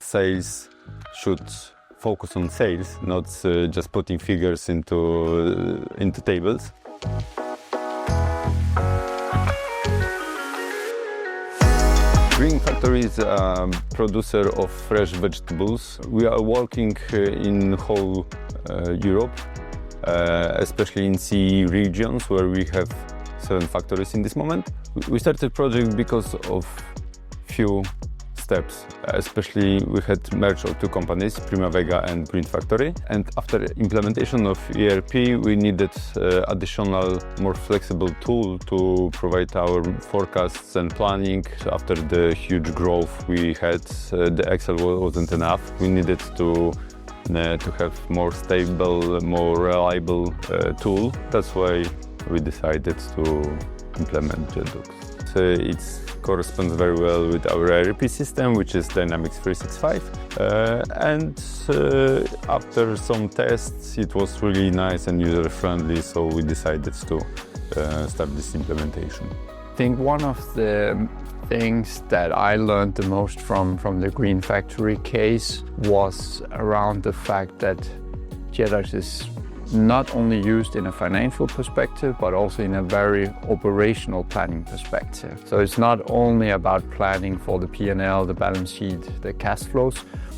sales should focus on sales, not just putting figures into tables. Green Factory is a producer of fresh vegetables. We are working in whole Europe, especially in CE regions where we have 7 factories in this moment. We started the project because of few steps, especially we had merged of 2 companies, Primavera and Green Factory, and after implementation of ERP we needed additional, more flexible tool to provide our forecasts and planning. After the huge growth we had, the Excel wasn't enough. We needed to have more stable, more reliable tool. That's why we decided to implement Jedox. It corresponds very well with our ERP system, which is Dynamics 365. And after some tests, it was really nice and user-friendly, so we decided to start this implementation. I think one of the things that I learned the most from the Green Factory case was around the fact that Jedox is not only used in a financial perspective, but also in a very operational planning perspective. So it's not only about planning for the P&L, the balance sheet, the cash flows,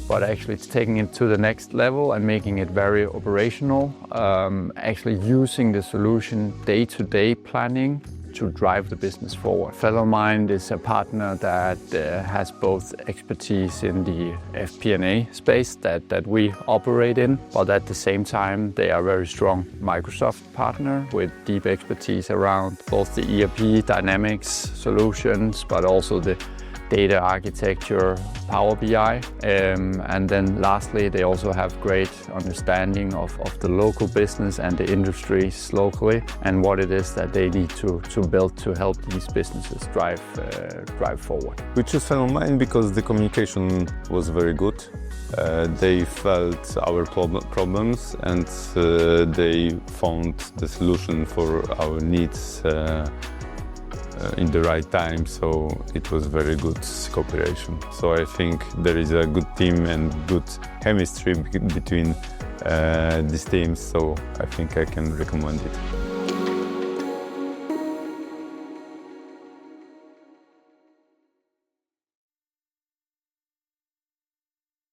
but actually it's taking it to the next level and making it very operational, actually using the solution day-to-day planning to drive the business forward. Fellowmind is a partner that has both expertise in the FP&A space that we operate in, but at the same time they are a very strong Microsoft partner with deep expertise around both the ERP Dynamics solutions, but also the data architecture, Power BI. And then lastly, they also have great understanding of the local business and the industries locally and what it is that they need to build to help these businesses drive forward. We chose Fellowmind because the communication was very good. They felt our problems and they found the solution for our needs in the right time, so it was very good cooperation. So I think there is a good team and good chemistry between these teams, so I think I can recommend it.